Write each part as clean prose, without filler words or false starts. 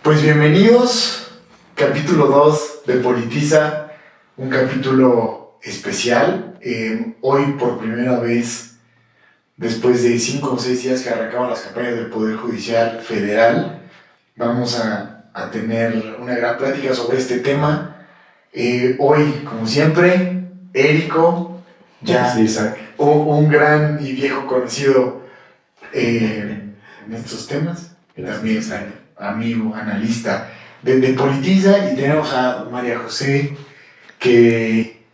Pues bienvenidos, capítulo 2 de Politiza, un capítulo especial. Hoy por primera vez, después de 5 o 6 días que arrancaban las campañas del Poder Judicial Federal, vamos a tener una gran plática sobre este tema. Hoy, como siempre, Érico, ya un gran y viejo conocido en estos temas, también amigo, analista de Politiza, y tenemos a María José, que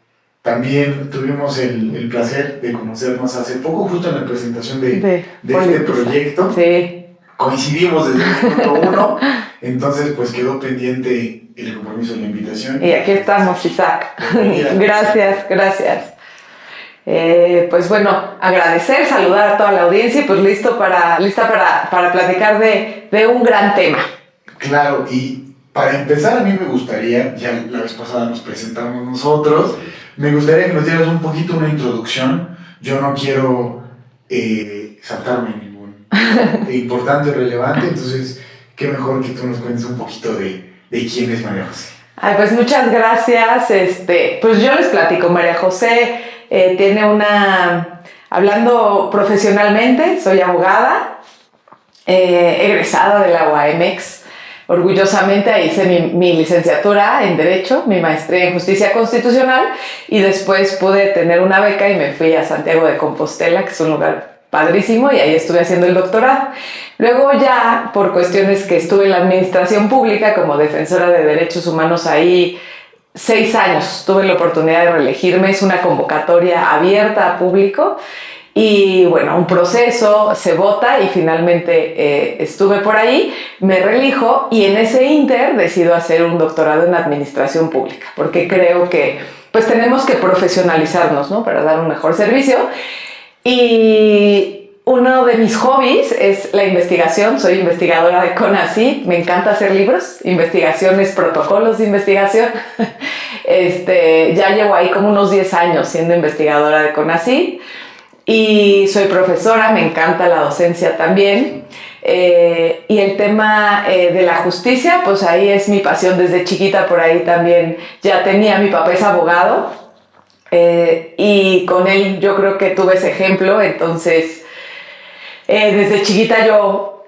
también tuvimos el placer de conocernos hace poco, justo en la presentación de este proyecto. Sí. Coincidimos desde el minuto 1, entonces pues quedó pendiente el compromiso de la invitación. Y aquí estamos, Isaac. Gracias. Pues bueno, agradecer, saludar a toda la audiencia y pues lista para platicar de un gran tema. Claro, y para empezar a mí me gustaría, ya la vez pasada nos presentamos nosotros, me gustaría que nos dieras un poquito una introducción. Yo no quiero saltarme ningún importante o relevante, entonces qué mejor que tú nos cuentes un poquito de quién es María José. Pues muchas gracias. Pues yo les platico. María José tiene hablando profesionalmente, soy abogada, egresada de la UAMX. Orgullosamente ahí hice mi licenciatura en Derecho, mi maestría en Justicia Constitucional, y después pude tener una beca y me fui a Santiago de Compostela, que es un lugar padrísimo, y ahí estuve haciendo el doctorado. Luego ya, por cuestiones que estuve en la administración pública como defensora de derechos humanos ahí 6 años, tuve la oportunidad de reelegirme. Es una convocatoria abierta a público y bueno, un proceso, se vota y finalmente estuve por ahí, me reelijo y en ese inter decido hacer un doctorado en administración pública, porque creo que pues tenemos que profesionalizarnos, ¿no?, para dar un mejor servicio. Y uno de mis hobbies es la investigación. Soy investigadora de CONACYT, me encanta hacer libros, investigaciones, protocolos de investigación. Ya llevo ahí como unos 10 años siendo investigadora de CONACYT y soy profesora, me encanta la docencia también. Y el tema de la justicia, pues ahí es mi pasión desde chiquita. Por ahí también ya tenía, mi papá es abogado, y con él yo creo que tuve ese ejemplo. Entonces desde chiquita yo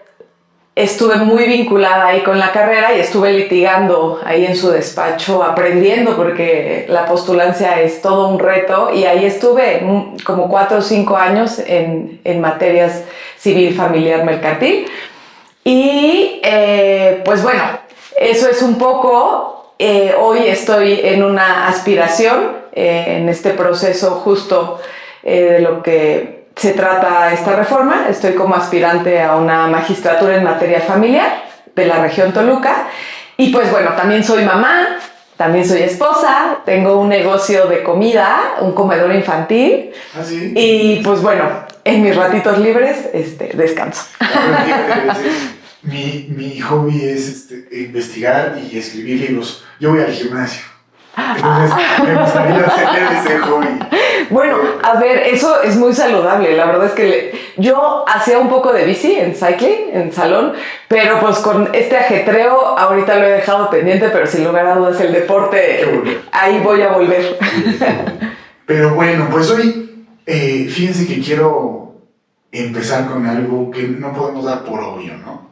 estuve muy vinculada ahí con la carrera y estuve litigando ahí en su despacho, aprendiendo, porque la postulancia es todo un reto, y ahí estuve como 4 o 5 años en materias civil, familiar, mercantil. Y pues bueno, eso es un poco. Hoy estoy en una aspiración, en este proceso justo de lo que se trata esta reforma. Estoy como aspirante a una magistratura en materia familiar de la región Toluca. Y pues bueno, también soy mamá, también soy esposa, tengo un negocio de comida, un comedor infantil. ¿Ah, sí? Y pues bueno, en mis ratitos libres descanso. Mi hobby es investigar y escribir libros. Yo voy al gimnasio. Entonces, me gustaría tener ese hobby. Bueno, a ver, eso es muy saludable. La verdad es que yo hacía un poco de bici en cycling, en salón, pero pues con este ajetreo ahorita lo he dejado pendiente, pero sin lugar a dudas el deporte, ahí voy a volver. Pero bueno, pues hoy, fíjense que quiero empezar con algo que no podemos dar por obvio, ¿no?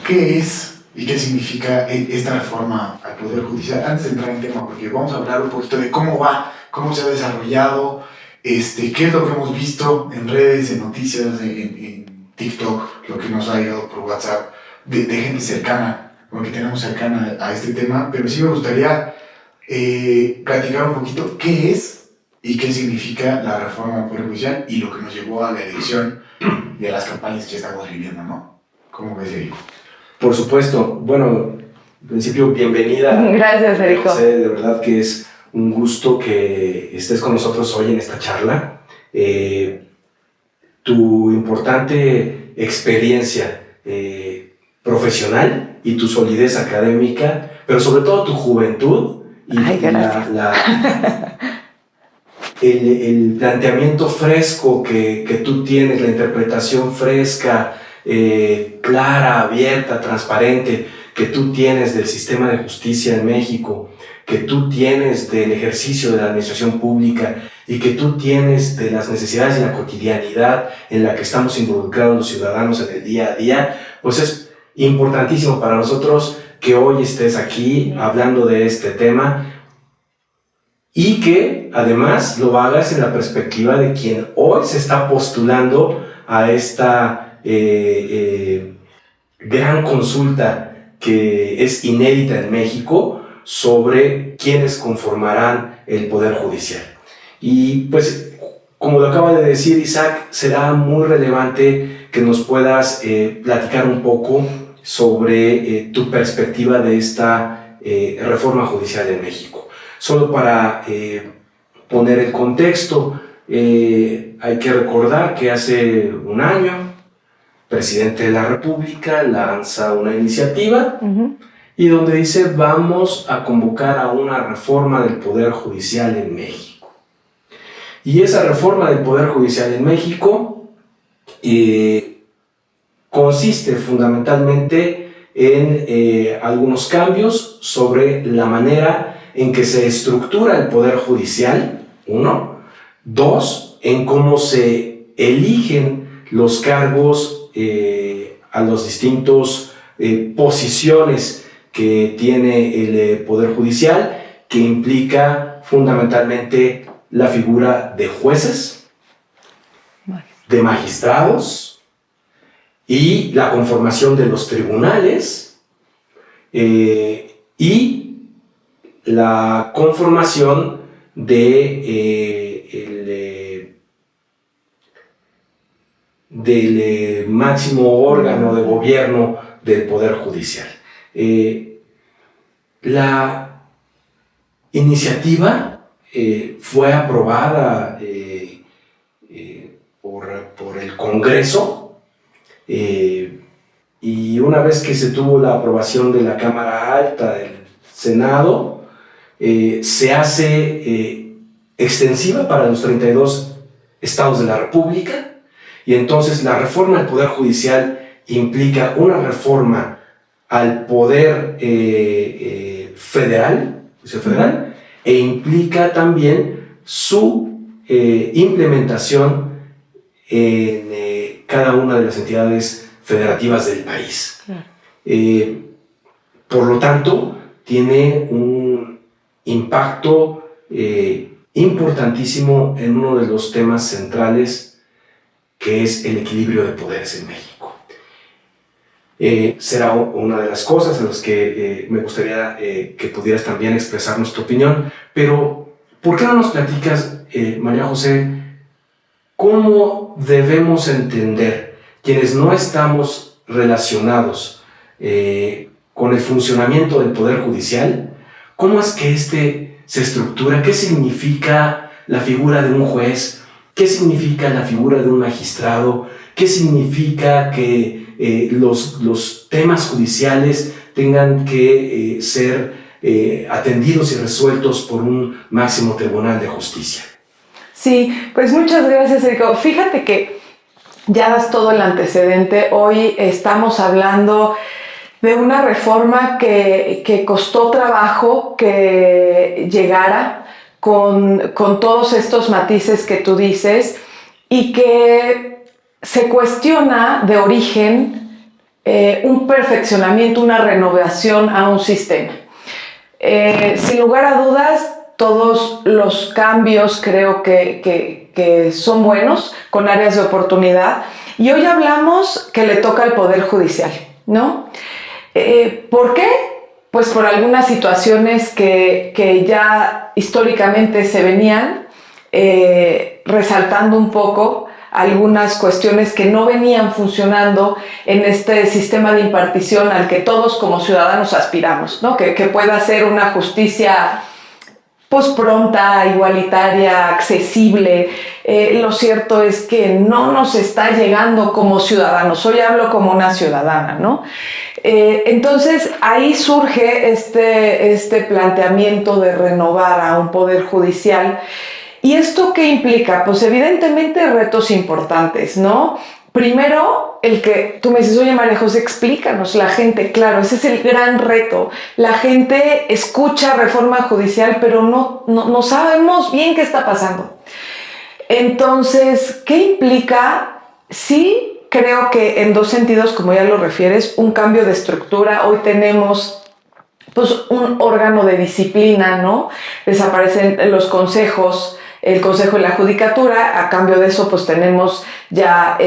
¿Qué es y qué significa esta reforma al Poder Judicial? Antes de entrar en tema, porque vamos a hablar un poquito de cómo va, cómo se ha desarrollado, qué es lo que hemos visto en redes, en noticias, en TikTok, lo que nos ha llegado por WhatsApp, de gente cercana, o que tenemos cercana a este tema. Pero sí me gustaría platicar un poquito qué es y qué significa la reforma al Poder Judicial y lo que nos llevó a la elección y a las campañas que estamos viviendo, ¿no? ¿Cómo ves, Erico? Por supuesto. Bueno, en principio, bienvenida. Gracias, Erico. José, de verdad que es un gusto que estés con nosotros hoy en esta charla. Tu importante experiencia profesional y tu solidez académica, pero sobre todo tu juventud y el planteamiento fresco que tú tienes, la interpretación fresca, clara, abierta, transparente, que tú tienes del sistema de justicia en México, que tú tienes del ejercicio de la administración pública y que tú tienes de las necesidades y la cotidianidad en la que estamos involucrados los ciudadanos en el día a día, pues es importantísimo para nosotros que hoy estés aquí hablando de este tema y que además lo hagas en la perspectiva de quien hoy se está postulando a esta gran consulta que es inédita en México sobre quiénes conformarán el Poder Judicial. Y pues, como lo acaba de decir Isaac, será muy relevante que nos puedas platicar un poco sobre tu perspectiva de esta reforma judicial en México. Solo para poner el contexto, hay que recordar que hace un año, el presidente de la República lanza una iniciativa y donde dice vamos a convocar a una reforma del Poder Judicial en México. Y esa reforma del Poder Judicial en México consiste fundamentalmente en algunos cambios sobre la manera en que se estructura el Poder Judicial, 1. 2, en cómo se eligen los cargos a los distintos posiciones que tiene el Poder Judicial, que implica fundamentalmente la figura de jueces, de magistrados y la conformación de los tribunales y la conformación del máximo órgano de gobierno del Poder Judicial. La iniciativa fue aprobada por el Congreso y una vez que se tuvo la aprobación de la Cámara Alta del Senado, se hace extensiva para los 32 estados de la República y entonces la reforma del Poder Judicial implica una reforma al Poder federal e implica también su implementación en cada una de las entidades federativas del país. Por lo tanto, tiene un impacto importantísimo en uno de los temas centrales que es el equilibrio de poderes en México. Será una de las cosas en las que me gustaría que pudieras también expresarnos tu opinión, pero ¿por qué no nos platicas, María José, cómo debemos entender quienes no estamos relacionados con el funcionamiento del Poder Judicial? ¿Cómo es que se estructura? ¿Qué significa la figura de un juez? ¿Qué significa la figura de un magistrado? ¿Qué significa que los temas judiciales tengan que ser atendidos y resueltos por un máximo tribunal de justicia? Sí, pues muchas gracias, Erico. Fíjate que ya das todo el antecedente. Hoy estamos hablando de una reforma que costó trabajo que llegara con todos estos matices que tú dices y que se cuestiona de origen un perfeccionamiento, una renovación a un sistema. Sin lugar a dudas, todos los cambios creo que son buenos, con áreas de oportunidad. Y hoy hablamos que le toca al Poder Judicial, ¿no? ¿Por qué? Pues por algunas situaciones que ya históricamente se venían resaltando un poco, algunas cuestiones que no venían funcionando en este sistema de impartición al que todos como ciudadanos aspiramos, ¿no? Que pueda ser una justicia pues pronta, igualitaria, accesible. Lo cierto es que no nos está llegando como ciudadanos. Hoy hablo como una ciudadana, ¿no? Entonces ahí surge este planteamiento de renovar a un poder judicial. ¿Y esto qué implica? Pues evidentemente retos importantes, ¿no? Primero, el que tú me dices, oye María José, explícanos, la gente, claro, ese es el gran reto. La gente escucha reforma judicial, pero no sabemos bien qué está pasando. Entonces, ¿qué implica? Sí, creo que en dos sentidos, como ya lo refieres, un cambio de estructura. Hoy tenemos pues un órgano de disciplina, ¿no? Desaparecen los consejos, el Consejo de la Judicatura. A cambio de eso, pues tenemos ya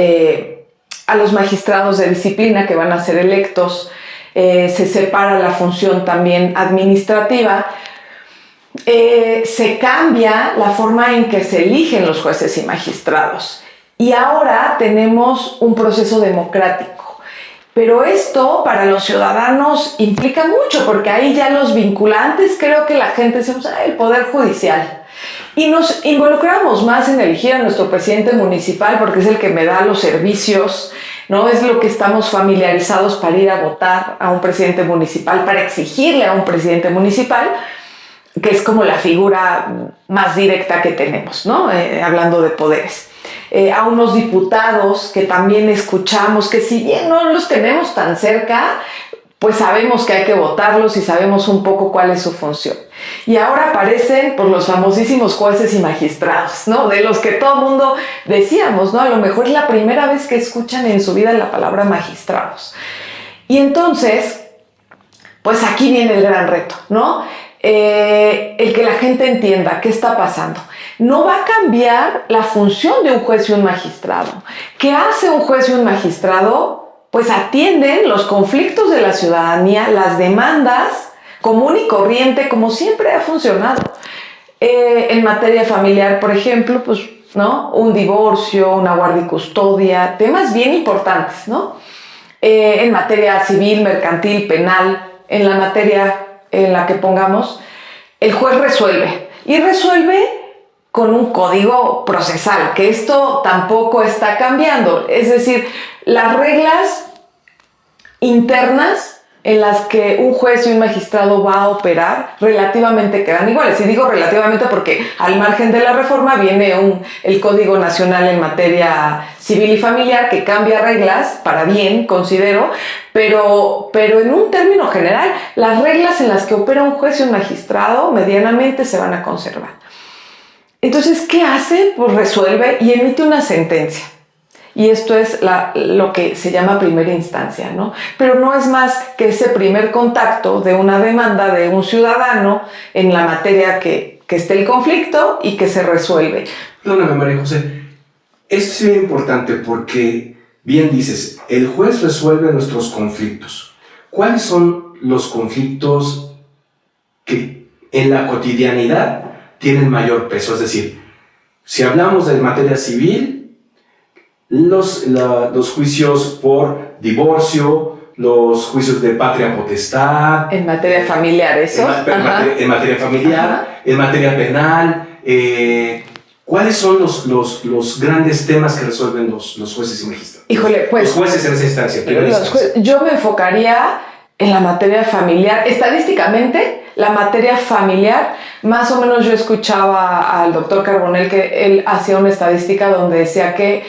a los magistrados de disciplina que van a ser electos. Se separa la función también administrativa. Se cambia la forma en que se eligen los jueces y magistrados. Y ahora tenemos un proceso democrático. Pero esto para los ciudadanos implica mucho, porque ahí ya los vinculantes, creo que la gente dice, el Poder Judicial. Y nos involucramos más en elegir a nuestro presidente municipal, porque es el que me da los servicios, ¿no? Es lo que estamos familiarizados para ir a votar a un presidente municipal, para exigirle a un presidente municipal, que es como la figura más directa que tenemos, ¿no? Hablando de poderes. A unos diputados que también escuchamos, que si bien no los tenemos tan cerca, pues sabemos que hay que votarlos y sabemos un poco cuál es su función. Y ahora aparecen pues, los famosísimos jueces y magistrados, ¿no? De los que todo el mundo decíamos, ¿no? A lo mejor es la primera vez que escuchan en su vida la palabra magistrados. Y entonces, pues aquí viene el gran reto, ¿no? El que la gente entienda qué está pasando. No va a cambiar la función de un juez y un magistrado. ¿Qué hace un juez y un magistrado? Pues atienden los conflictos de la ciudadanía, las demandas común y corriente, como siempre ha funcionado. En materia familiar, por ejemplo, pues, ¿no? Un divorcio, una guardia y custodia, temas bien importantes, ¿no? En materia civil, mercantil, penal, en la materia en la que pongamos, el juez resuelve. Y resuelve con un código procesal, que esto tampoco está cambiando. Es decir, las reglas internas en las que un juez y un magistrado va a operar relativamente quedan iguales. Y digo relativamente porque al margen de la reforma viene el Código Nacional en materia civil y familiar que cambia reglas para bien, considero, pero en un término general, las reglas en las que opera un juez y un magistrado medianamente se van a conservar. Entonces, ¿qué hace? Pues resuelve y emite una sentencia. Y esto es lo que se llama primera instancia, ¿no? Pero no es más que ese primer contacto de una demanda de un ciudadano en la materia que esté el conflicto y que se resuelve. Perdóname, María José. Esto es bien importante porque, bien dices, el juez resuelve nuestros conflictos. ¿Cuáles son los conflictos que en la cotidianidad tienen mayor peso? Es decir, si hablamos de materia civil, los juicios por divorcio, los juicios de patria potestad. En materia familiar, eso. En materia familiar, ajá. En materia penal. ¿Cuáles son los grandes temas que resuelven los jueces y magistrados? Híjole, pues. Los jueces en esa instancia. Yo me enfocaría en la materia familiar. Estadísticamente, la materia familiar, más o menos yo escuchaba al doctor Carbonell que él hacía una estadística donde decía que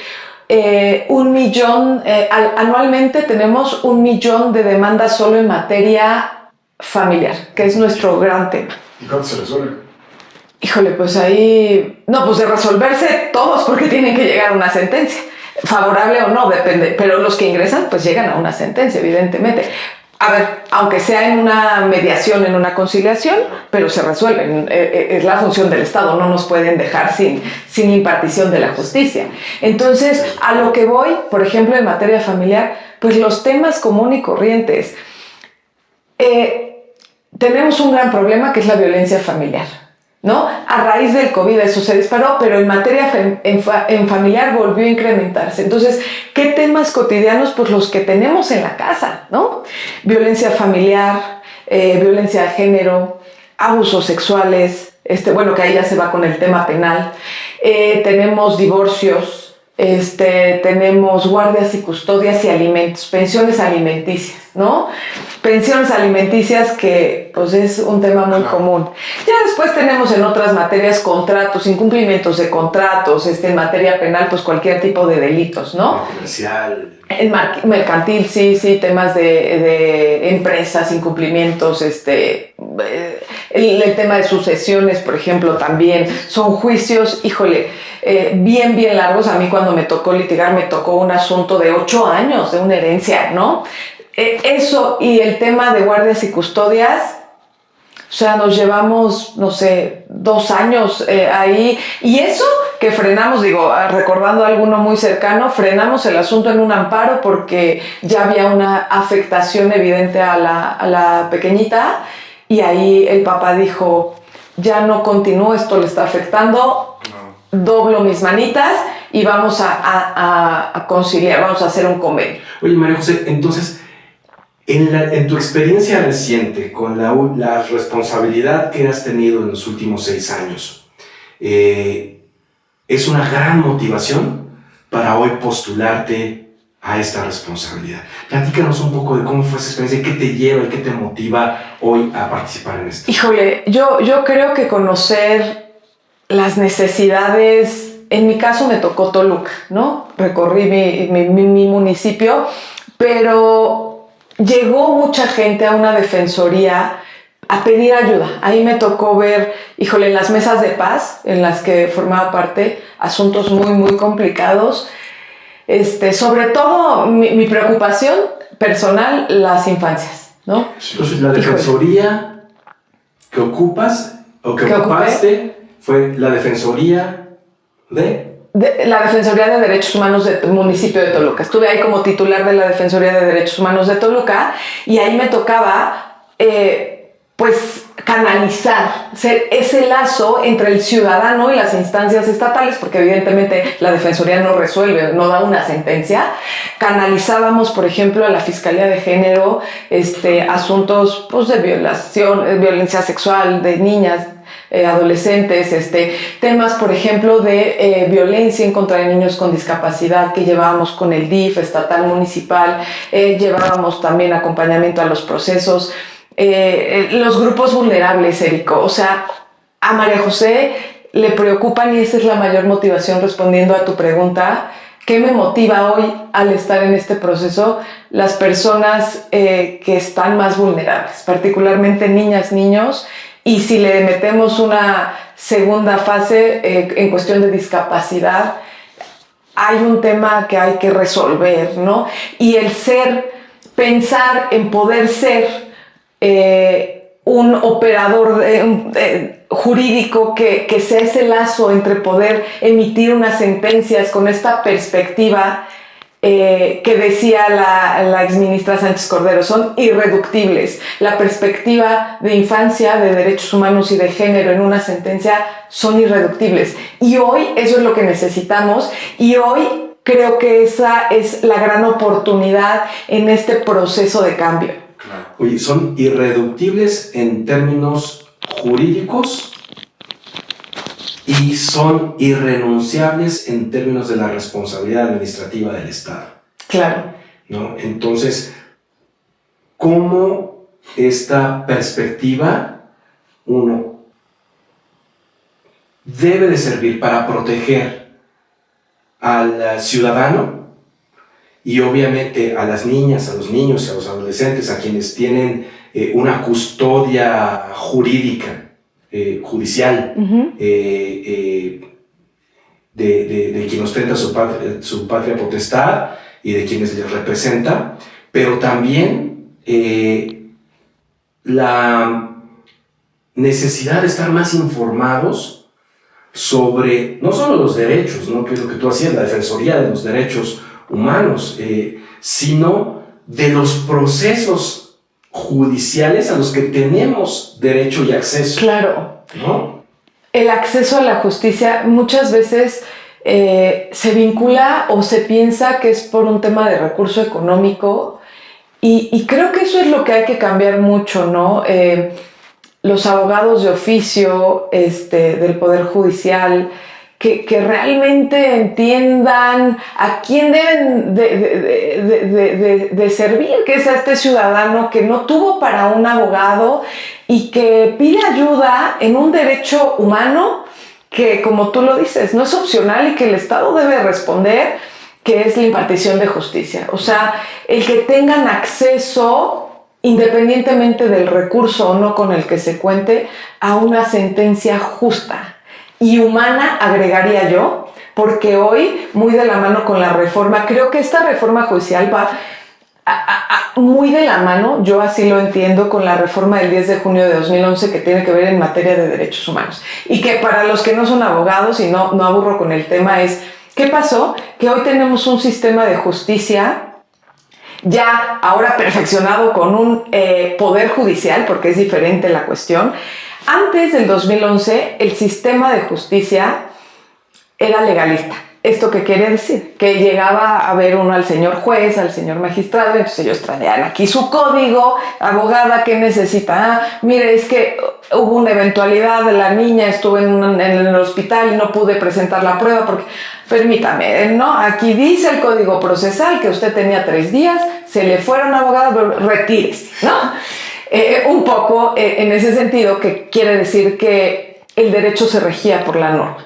anualmente tenemos 1 millón de demandas solo en materia familiar, que es nuestro gran tema. ¿Y cuánto se resuelve? Híjole, pues ahí... No, pues de resolverse todos porque tienen que llegar a una sentencia. Favorable o no, depende. Pero los que ingresan, pues llegan a una sentencia, evidentemente. A ver, aunque sea en una mediación, en una conciliación, pero se resuelven. Es la función del Estado, no nos pueden dejar sin impartición de la justicia. Entonces, a lo que voy, por ejemplo, en materia familiar, pues los temas común y corrientes. Tenemos un gran problema que es la violencia familiar, ¿no? A raíz del COVID eso se disparó, pero en materia en familiar volvió a incrementarse. Entonces, ¿qué temas cotidianos? Pues los que tenemos en la casa, ¿no? Violencia familiar, violencia de género, abusos sexuales, bueno, que ahí ya se va con el tema penal. Tenemos divorcios, tenemos guardias y custodias y alimentos, pensiones alimenticias. ¿no? Pensiones alimenticias, que pues es un tema muy común. Ya después tenemos en otras materias contratos, incumplimientos de contratos, en materia penal, pues cualquier tipo de delitos, ¿no? Comercial. En mercantil, sí, temas de empresas, incumplimientos, el tema de sucesiones, por ejemplo, también son juicios, híjole, bien largos. A mí cuando me tocó litigar, me tocó un asunto de 8 años de una herencia, ¿no? Eso y el tema de guardias y custodias, o sea, nos llevamos, no sé, 2 años ahí. Y eso que frenamos, digo, recordando a alguno muy cercano, frenamos el asunto en un amparo porque ya había una afectación evidente a la pequeñita. Y ahí el papá dijo, ya no continúo, esto le está afectando, doblo mis manitas y vamos a conciliar, vamos a hacer un convenio. Oye, María José, entonces, en tu experiencia reciente, con la responsabilidad que has tenido en los últimos 6 años, ¿es una gran motivación para hoy postularte a esta responsabilidad? Platícanos un poco de cómo fue esa experiencia, qué te lleva y qué te motiva hoy a participar en esto. Híjole, yo creo que conocer las necesidades, en mi caso me tocó Toluca, ¿no? Recorrí mi municipio, pero llegó mucha gente a una defensoría a pedir ayuda. Ahí me tocó ver, híjole, en las mesas de paz en las que formaba parte, asuntos muy complicados. Sobre todo mi preocupación personal, las infancias, ¿no? Entonces, la defensoría que ocupas o que ocupaste fue la defensoría la Defensoría de Derechos Humanos del municipio de Toluca. Estuve ahí como titular de la Defensoría de Derechos Humanos de Toluca y ahí me tocaba pues canalizar, ser ese lazo entre el ciudadano y las instancias estatales, porque evidentemente la Defensoría no resuelve, no da una sentencia. Canalizábamos, por ejemplo, a la Fiscalía de Género, asuntos pues, de violación, violencia sexual de niñas, adolescentes, temas, por ejemplo, de violencia en contra de niños con discapacidad que llevábamos con el DIF estatal municipal, llevábamos también acompañamiento a los procesos, los grupos vulnerables, Érico. O sea, a María José le preocupan, y esa es la mayor motivación respondiendo a tu pregunta, ¿qué me motiva hoy al estar en este proceso? Las personas que están más vulnerables, particularmente niñas, niños. Y si le metemos una segunda fase en cuestión de discapacidad, hay un tema que hay que resolver, ¿no? Y el pensar en poder ser un operador jurídico que sea ese lazo entre poder emitir unas sentencias con esta perspectiva que decía la exministra Sánchez Cordero, son irreductibles. La perspectiva de infancia, de derechos humanos y de género en una sentencia son irreductibles. Y hoy eso es lo que necesitamos, y hoy creo que esa es la gran oportunidad en este proceso de cambio. Claro. Oye, ¿son irreductibles en términos jurídicos? Y son irrenunciables en términos de la responsabilidad administrativa del Estado. Claro. ¿No? Entonces, ¿cómo esta perspectiva, uno, debe de servir para proteger al ciudadano y obviamente a las niñas, a los niños, a los adolescentes, a quienes tienen una custodia jurídica, judicial, de quien ostenta su patria potestad y de quienes les representa, pero también la necesidad de estar más informados sobre no solo los derechos, ¿no? Que es lo que tú hacías, la Defensoría de los Derechos Humanos, sino de los procesos judiciales a los que tenemos derecho y acceso. Claro. ¿No? El acceso a la justicia muchas veces se vincula o se piensa que es por un tema de recurso económico, y creo que eso es lo que hay que cambiar mucho, ¿no? Los abogados de oficio del Poder Judicial que realmente entiendan a quién deben de servir, que es a este ciudadano que no tuvo para un abogado y que pide ayuda en un derecho humano que, como tú lo dices, no es opcional y que el Estado debe responder, que es la impartición de justicia. O sea, el que tengan acceso, independientemente del recurso o no con el que se cuente, a una sentencia justa y humana, agregaría yo, porque hoy, muy de la mano con la reforma, creo que esta reforma judicial va muy de la mano, yo así lo entiendo, con la reforma del 10 de junio de 2011 que tiene que ver en materia de derechos humanos. Y que para los que no son abogados, y no aburro con el tema, es ¿qué pasó? Que hoy tenemos un sistema de justicia ya ahora perfeccionado con un poder judicial, porque es diferente la cuestión. Antes del 2011, el sistema de justicia era legalista. ¿Esto qué quiere decir? Que llegaba a ver uno al señor juez, al señor magistrado, entonces ellos traían aquí su código, abogada, ¿qué necesita? Mire, es que hubo una eventualidad, la niña estuvo en el hospital y no pude presentar la prueba porque, permítame, ¿no? Aquí dice el código procesal que usted tenía 3 días, se le fueron abogados, retírese, ¿no? Un poco en ese sentido, que quiere decir que el derecho se regía por la norma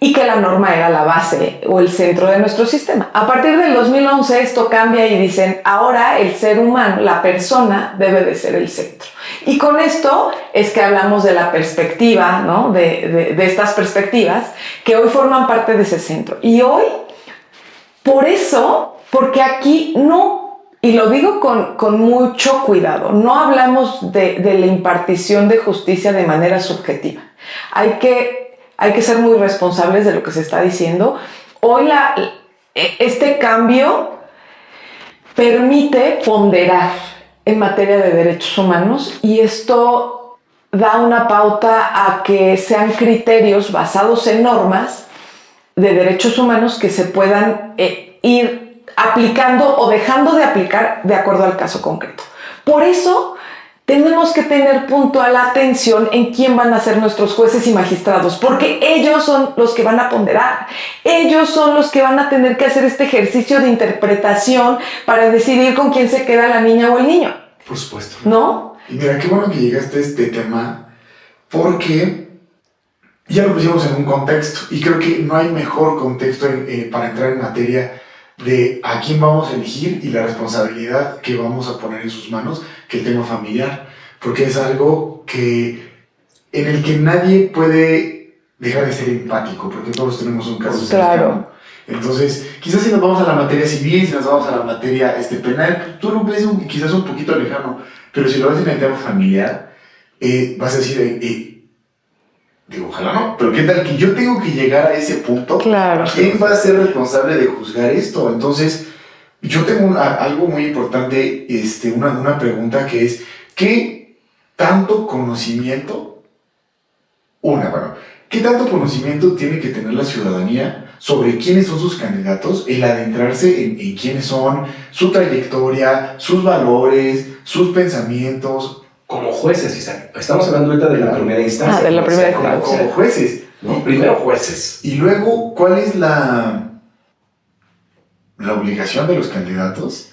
y que la norma era la base o el centro de nuestro sistema. A partir del 2011 esto cambia y dicen, ahora el ser humano, la persona, debe de ser el centro. Y con esto es que hablamos de la perspectiva, ¿no? de estas perspectivas que hoy forman parte de ese centro. Y hoy, por eso, porque aquí no, y lo digo con mucho cuidado, no hablamos de la impartición de justicia de manera subjetiva. Hay que ser muy responsables de lo que se está diciendo. Hoy este cambio permite ponderar en materia de derechos humanos y esto da una pauta a que sean criterios basados en normas de derechos humanos que se puedan ir aplicando o dejando de aplicar de acuerdo al caso concreto. Por eso tenemos que tener puntual atención en quién van a ser nuestros jueces y magistrados, porque ellos son los que van a ponderar, ellos son los que van a tener que hacer este ejercicio de interpretación para decidir con quién se queda la niña o el niño. Por supuesto. ¿No? Y mira, qué bueno que llegaste a este tema, porque ya lo pusimos en un contexto, y creo que no hay mejor contexto para entrar en materia de a quién vamos a elegir y la responsabilidad que vamos a poner en sus manos que el tema familiar, porque es algo en el que nadie puede dejar de ser empático, porque todos tenemos un caso cercano. Entonces, quizás si nos vamos a la materia civil, si nos vamos a la materia penal, tú lo ves quizás un poquito lejano, pero si lo ves en el tema familiar, vas a decir, digo, ojalá no, pero ¿qué tal que yo tengo que llegar a ese punto? Claro. ¿Quién va a ser responsable de juzgar esto? Entonces, yo tengo algo muy importante, una pregunta que es, ¿qué tanto conocimiento, qué tanto conocimiento tiene que tener la ciudadanía sobre quiénes son sus candidatos, el adentrarse en quiénes son, su trayectoria, sus valores, sus pensamientos? Como jueces, Isaac. Estamos hablando ahorita de la primera instancia. De la primera instancia. Como jueces, ¿no? Primero jueces. Y luego, ¿cuál es la obligación de los candidatos?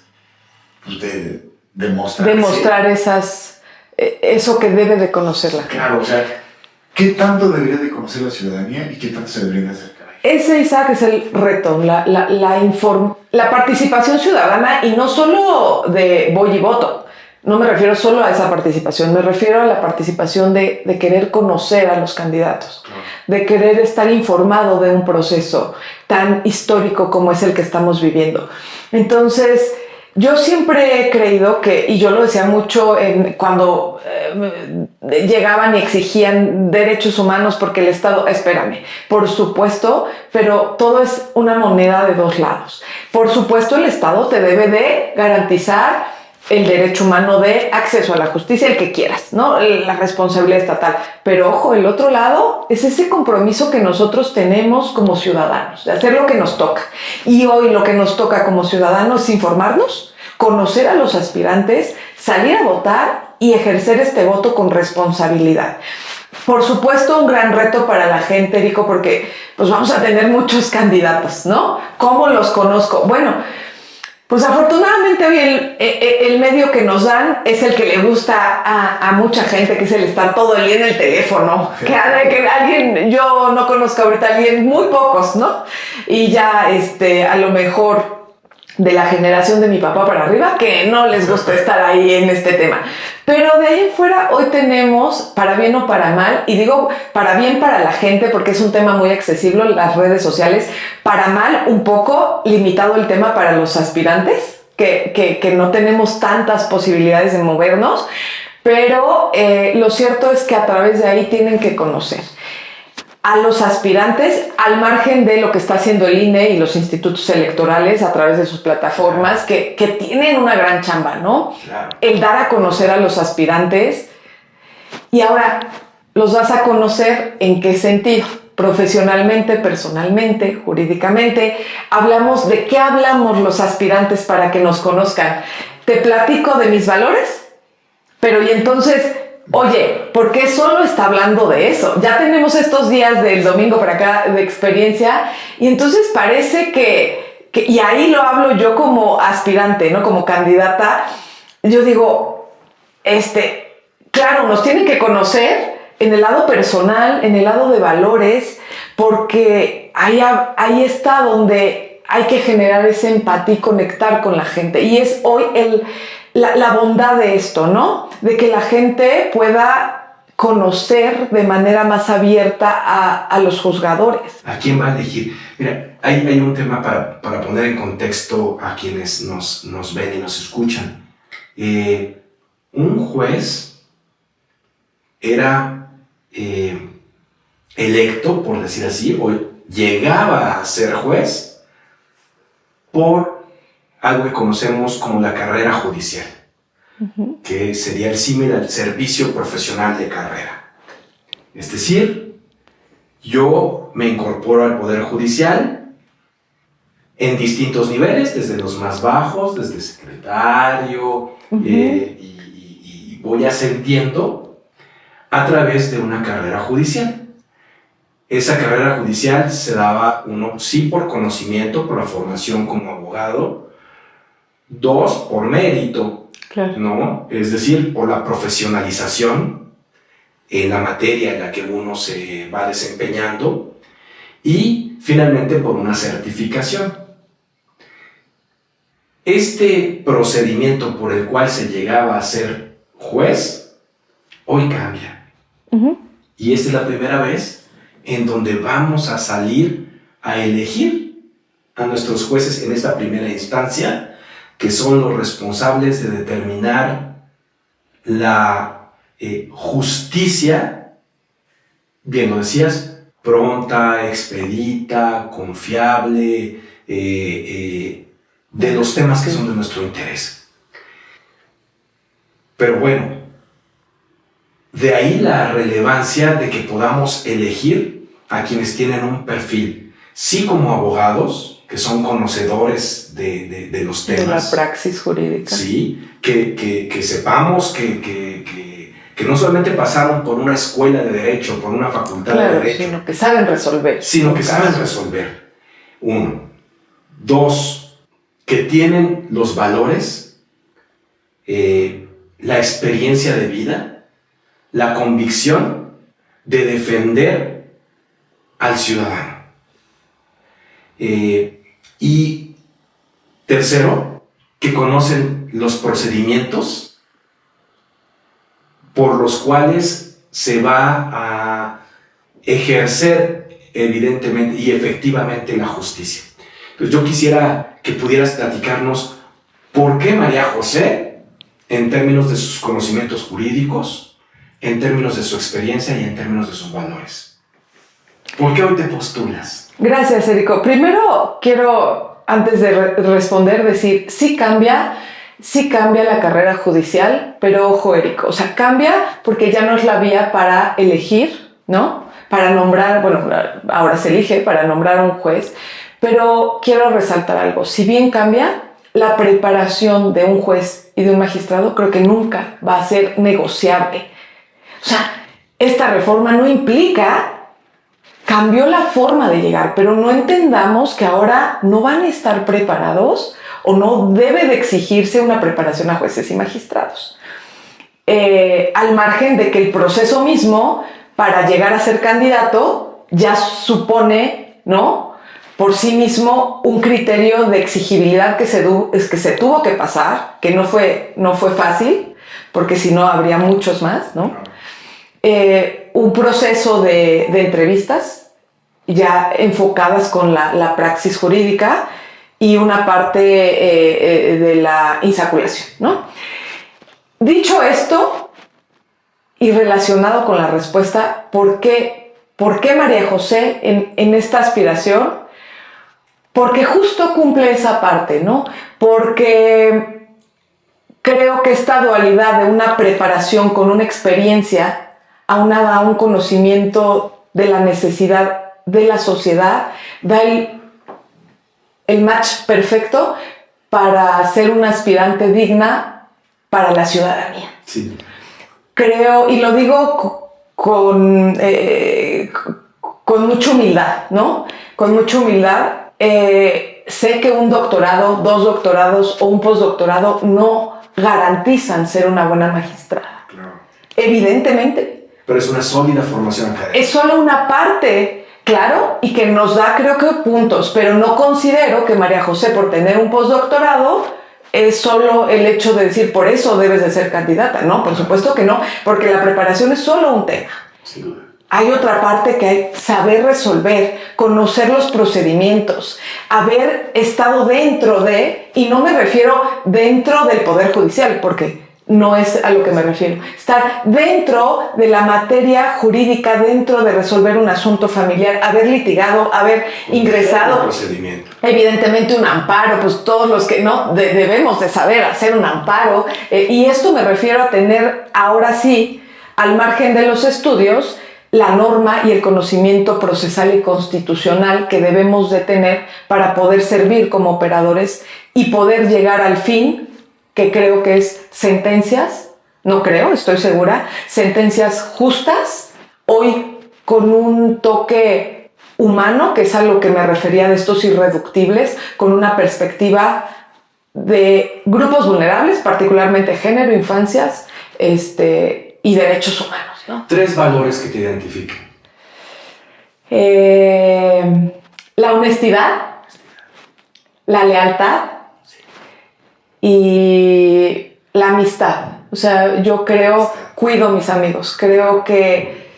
Pues de demostrar eso que debe de conocer la gente. Claro, o sea, ¿qué tanto debería de conocer la ciudadanía y qué tanto se debería de acercar a ella? Ese, Isaac, es el reto, la participación ciudadana, y no solo de voy y voto. No me refiero solo a esa participación, me refiero a la participación de querer conocer a los candidatos, claro, de querer estar informado de un proceso tan histórico como es el que estamos viviendo. Entonces, yo siempre he creído que, y yo lo decía mucho cuando llegaban y exigían derechos humanos porque el Estado, espérame, por supuesto, pero todo es una moneda de dos lados. Por supuesto, el Estado te debe de garantizar el derecho humano de acceso a la justicia, el que quieras, ¿no? La responsabilidad estatal. Pero ojo, el otro lado es ese compromiso que nosotros tenemos como ciudadanos, de hacer lo que nos toca. Y hoy lo que nos toca como ciudadanos es informarnos, conocer a los aspirantes, salir a votar y ejercer este voto con responsabilidad. Por supuesto, un gran reto para la gente, Erico, porque pues vamos a tener muchos candidatos, ¿no? ¿Cómo los conozco? Bueno, pues afortunadamente hoy el medio que nos dan es el que le gusta a mucha gente, que es el estar todo el día en el teléfono. Que alguien, yo no conozco ahorita a alguien, muy pocos, ¿no? Y ya a lo mejor de la generación de mi papá para arriba, que no les gusta estar ahí en este tema. Pero de ahí en fuera, hoy tenemos, para bien o para mal, y digo para bien para la gente, porque es un tema muy accesible en las redes sociales, para mal, un poco limitado el tema para los aspirantes, que no tenemos tantas posibilidades de movernos, pero lo cierto es que a través de ahí tienen que conocer a los aspirantes, al margen de lo que está haciendo el INE y los institutos electorales a través de sus plataformas, que tienen una gran chamba, ¿no? Claro. El dar a conocer a los aspirantes. Y ahora, ¿los vas a conocer en qué sentido? Profesionalmente, personalmente, jurídicamente. Hablamos de qué hablamos los aspirantes para que nos conozcan. Te platico de mis valores, pero y entonces... Oye, ¿por qué solo está hablando de eso? Ya tenemos estos días del domingo para acá de experiencia y entonces parece que y ahí lo hablo yo como aspirante, ¿no? Como candidata, yo digo, claro, nos tienen que conocer en el lado personal, en el lado de valores, porque ahí está donde hay que generar esa empatía y conectar con la gente. Y es hoy la bondad de esto, ¿no? De que la gente pueda conocer de manera más abierta a los juzgadores. ¿A quién va a elegir? Mira, hay un tema para poner en contexto a quienes nos ven y nos escuchan. Un juez era electo, por decir así, o llegaba a ser juez por algo que conocemos como la carrera judicial, que sería el símil al servicio profesional de carrera. Es decir, yo me incorporo al Poder Judicial en distintos niveles, desde los más bajos, desde secretario, y voy ascendiendo a través de una carrera judicial. Esa carrera judicial se daba, uno, sí por conocimiento, por la formación como abogado, dos, por mérito, claro, ¿no? Es decir, por la profesionalización en la materia en la que uno se va desempeñando y finalmente por una certificación. Este procedimiento por el cual se llegaba a ser juez, hoy cambia. Y esta es la primera vez en donde vamos a salir a elegir a nuestros jueces en esta primera instancia, que son los responsables de determinar la justicia, bien lo decías, pronta, expedita, confiable, de los temas que son de nuestro interés. Pero bueno, de ahí la relevancia de que podamos elegir a quienes tienen un perfil, sí como abogados, que son conocedores de los temas. De la praxis jurídica. Sí, que sepamos que no solamente pasaron por una escuela de derecho, por una facultad de derecho. Sino que saben resolver. Sino que saben resolver. Uno. Dos, que tienen los valores, la experiencia de vida, la convicción de defender al ciudadano. Y tercero, que conocen los procedimientos por los cuales se va a ejercer evidentemente y efectivamente la justicia. Entonces yo quisiera que pudieras platicarnos por qué María José, en términos de sus conocimientos jurídicos, en términos de su experiencia y en términos de sus valores. ¿Por qué hoy te postulas? Gracias, Erico. Primero quiero, antes de responder, decir, sí cambia la carrera judicial, pero ojo, Erico, o sea, cambia porque ya no es la vía para elegir, ¿no? Para nombrar, bueno, ahora se elige para nombrar a un juez, pero quiero resaltar algo. Si bien cambia, la preparación de un juez y de un magistrado creo que nunca va a ser negociable. O sea, esta reforma no implica, cambió la forma de llegar, pero no entendamos que ahora no van a estar preparados o no debe de exigirse una preparación a jueces y magistrados. Al margen de que el proceso mismo para llegar a ser candidato ya supone, ¿no?, por sí mismo un criterio de exigibilidad que se tuvo que pasar, que no fue fácil, porque si no habría muchos más, ¿no? Un proceso de entrevistas ya enfocadas con la praxis jurídica y una parte de la insaculación, ¿no? Dicho esto, y relacionado con la respuesta, ¿por qué María José en esta aspiración? Porque justo cumple esa parte, ¿no? Porque creo que esta dualidad de una preparación con una experiencia aunada a un conocimiento de la necesidad de la sociedad da el match perfecto para ser una aspirante digna para la ciudadanía. Sí. Creo, y lo digo con mucha humildad, ¿no? Con mucha humildad. Sé que un doctorado, 2 doctorados o un postdoctorado no garantizan ser una buena magistrada. Claro. Evidentemente. Pero es una sólida formación académica. Es solo una parte, claro, y que nos da, creo que, puntos, pero no considero que María José, por tener un postdoctorado, es solo el hecho de decir, por eso debes de ser candidata. No, por supuesto que no, porque la preparación es solo un tema. Sin duda. Hay otra parte que hay saber resolver, conocer los procedimientos, haber estado dentro de, y no me refiero dentro del Poder Judicial, porque no es a lo que me refiero, estar dentro de la materia jurídica, dentro de resolver un asunto familiar, haber litigado, haber ingresado, procedimiento. Evidentemente un amparo, pues todos los que no debemos de saber hacer un amparo, y esto me refiero a tener ahora sí, al margen de los estudios, la norma y el conocimiento procesal y constitucional que debemos de tener para poder servir como operadores y poder llegar al fin, que creo que es sentencias, no creo, estoy segura, sentencias justas, hoy con un toque humano, que es a lo que me refería de estos irreductibles, con una perspectiva de grupos vulnerables, particularmente género, infancias, y derechos humanos, ¿no? 3 valores que te identifican. La honestidad, la lealtad y la amistad. O sea, yo cuido mis amigos. Creo que,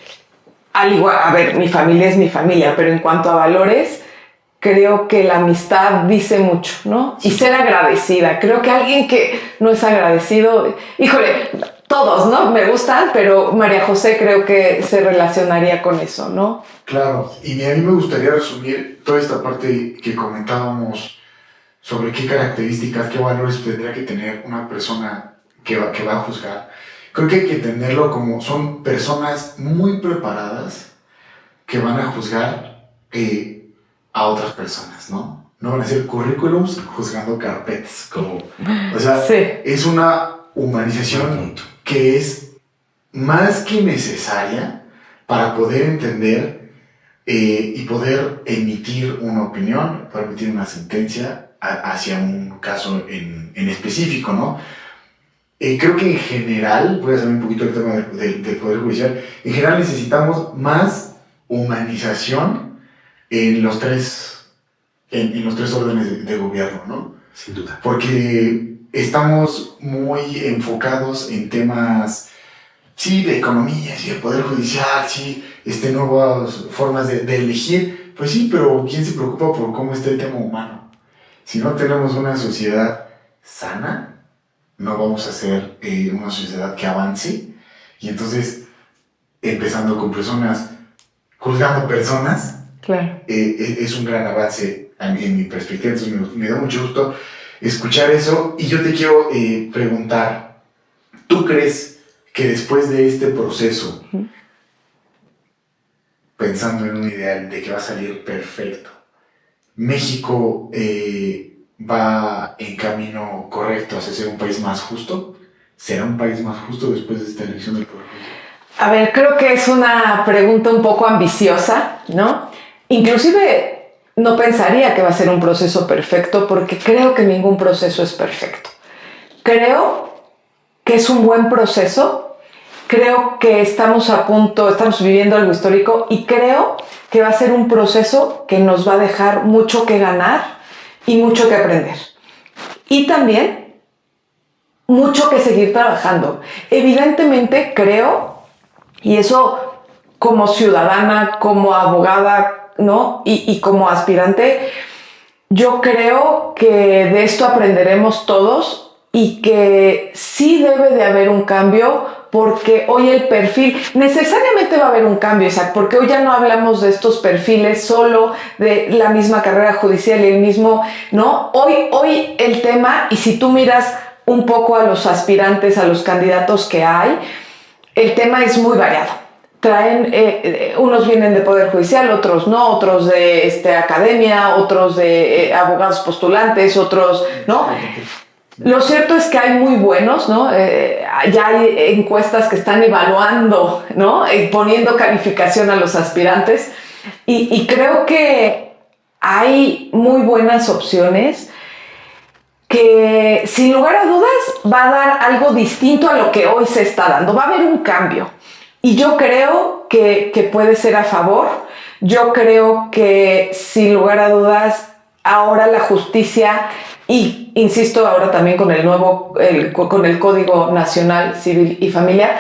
al igual, a ver, mi familia es mi familia, pero en cuanto a valores, creo que la amistad dice mucho, ¿no? Y ser agradecida. Creo que alguien que no es agradecido, híjole, todos, ¿no? Me gustan, pero María José creo que se relacionaría con eso, ¿no? Claro, y a mí me gustaría resumir toda esta parte que comentábamos sobre qué características, qué valores tendría que tener una persona que va a juzgar. Creo que hay que tenerlo como son personas muy preparadas que van a juzgar a otras personas, ¿no? No van a hacer currículums juzgando carpetas, como, o sea, sí. Es una humanización que es más que necesaria para poder entender y poder emitir una opinión, poder emitir una sentencia hacia un caso en específico, ¿no? Creo que en general, voy a saber un poquito el tema del Poder Judicial, en general necesitamos más humanización en los tres órdenes de gobierno, ¿no? Sin duda. Porque estamos muy enfocados en temas, sí, de economía, sí, del Poder Judicial, sí, nuevas formas de elegir, pues sí, pero ¿quién se preocupa por cómo está el tema humano? Si no tenemos una sociedad sana, no vamos a ser una sociedad que avance, y entonces, empezando con personas, juzgando personas, claro. Es un gran avance en mi perspectiva. Entonces me da mucho gusto escuchar eso, y yo te quiero preguntar, ¿tú crees que después de este proceso, pensando en un ideal de que va a salir perfecto, México va en camino correcto hacia ser un país más justo? ¿Será un país más justo después de esta elección del Poder Judicial? A ver, creo que es una pregunta un poco ambiciosa, ¿no? Inclusive no pensaría que va a ser un proceso perfecto porque creo que ningún proceso es perfecto. Creo que es un buen proceso, creo que estamos viviendo algo histórico y creo que va a ser un proceso que nos va a dejar mucho que ganar y mucho que aprender. Y también mucho que seguir trabajando. Evidentemente creo, y eso como ciudadana, como abogada, ¿no? Y como aspirante, yo creo que de esto aprenderemos todos y que sí debe de haber un cambio porque hoy el perfil, necesariamente va a haber un cambio, Isaac, porque hoy ya no hablamos de estos perfiles solo de la misma carrera judicial y el mismo, ¿no? Hoy el tema, y si tú miras un poco a los aspirantes, a los candidatos que hay, el tema es muy variado. Traen, unos vienen de Poder Judicial, otros no, otros de academia, otros de abogados postulantes, otros, ¿no? Lo cierto es que hay muy buenos, ¿no? Ya hay encuestas que están evaluando, ¿no? Poniendo calificación a los aspirantes y creo que hay muy buenas opciones que sin lugar a dudas va a dar algo distinto a lo que hoy se está dando. Va a haber un cambio y yo creo que puede ser a favor. Yo creo que sin lugar a dudas ahora la justicia, y insisto ahora también con con el Código Nacional Civil y Familiar,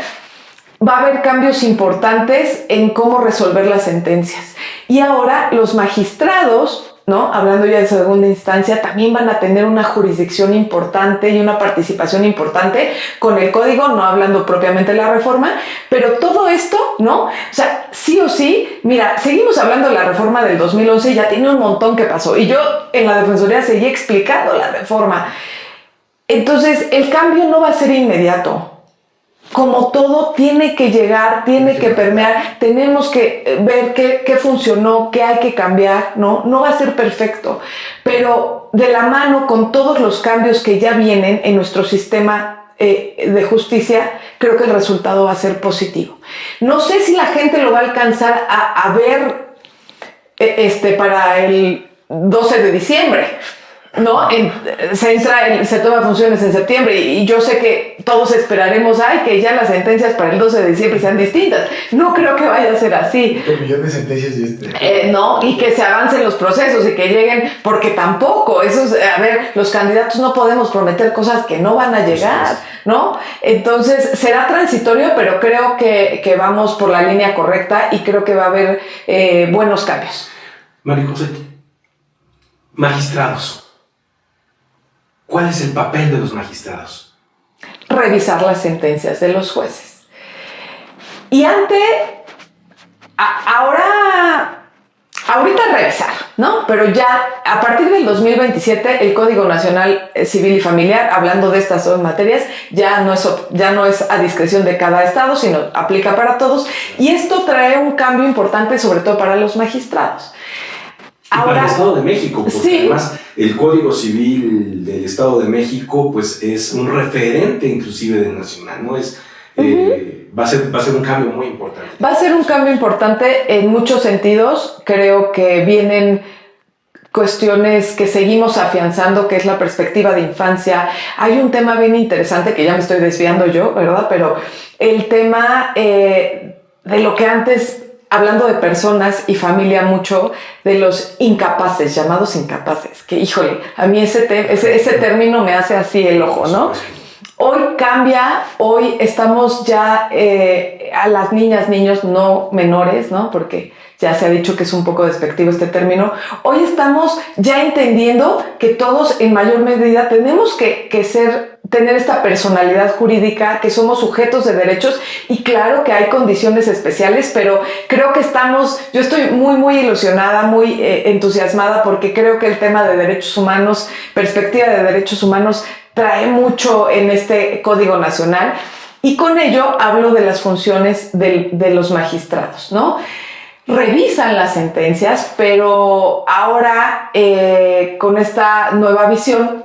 va a haber cambios importantes en cómo resolver las sentencias. Y ahora los magistrados, ¿no? Hablando ya de segunda instancia, también van a tener una jurisdicción importante y una participación importante con el código, no hablando propiamente de la reforma, pero todo esto, ¿no? O sea, sí o sí, mira, seguimos hablando de la reforma del 2011 y ya tiene un montón que pasó. Y yo en la Defensoría seguí explicando la reforma. Entonces, el cambio no va a ser inmediato. Como todo, tiene que llegar, tiene que permear, tenemos que ver qué funcionó, qué hay que cambiar, ¿no? No va a ser perfecto, pero de la mano con todos los cambios que ya vienen en nuestro sistema de justicia, creo que el resultado va a ser positivo. No sé si la gente lo va a alcanzar a ver para el 12 de diciembre, ¿no? Se toma funciones en septiembre y yo sé que todos esperaremos que ya las sentencias para el 12 de diciembre sean distintas. No creo que vaya a ser así. Un millón de sentencias y no, y que se avancen los procesos y que lleguen, porque tampoco, los candidatos no podemos prometer cosas que no van a llegar, ¿no? Entonces será transitorio, pero creo que vamos por la línea correcta y creo que va a haber buenos cambios. María José, magistrados. ¿Cuál es el papel de los magistrados? Revisar las sentencias de los jueces. Y ahorita revisar, ¿no? Pero ya a partir del 2027 el Código Nacional Civil y Familiar, hablando de estas dos materias, ya no es a discreción de cada estado, sino aplica para todos. Y esto trae un cambio importante, sobre todo para los magistrados. Ahora, para el Estado de México, porque sí, además el Código Civil del Estado de México pues es un referente inclusive del nacional, ¿no? Va a ser un cambio muy importante. Va a ser un cambio importante en muchos sentidos. Creo que vienen cuestiones que seguimos afianzando, que es la perspectiva de infancia. Hay un tema bien interesante que ya me estoy desviando yo, ¿verdad? Pero el tema de lo que antes, hablando de personas y familia mucho, de los incapaces, llamados incapaces, que híjole, a mí ese término me hace así el ojo, ¿no? Hoy cambia, hoy estamos ya a las niños no menores, ¿no? Porque ya se ha dicho que es un poco despectivo este término. Hoy estamos ya entendiendo que todos en mayor medida tenemos que tener esta personalidad jurídica, que somos sujetos de derechos y claro que hay condiciones especiales, pero creo que yo estoy muy, muy ilusionada, muy entusiasmada porque creo que el tema de derechos humanos, perspectiva de derechos humanos, trae mucho en este Código Nacional y con ello hablo de las funciones de los magistrados, ¿no? revisan las sentencias, pero ahora con esta nueva visión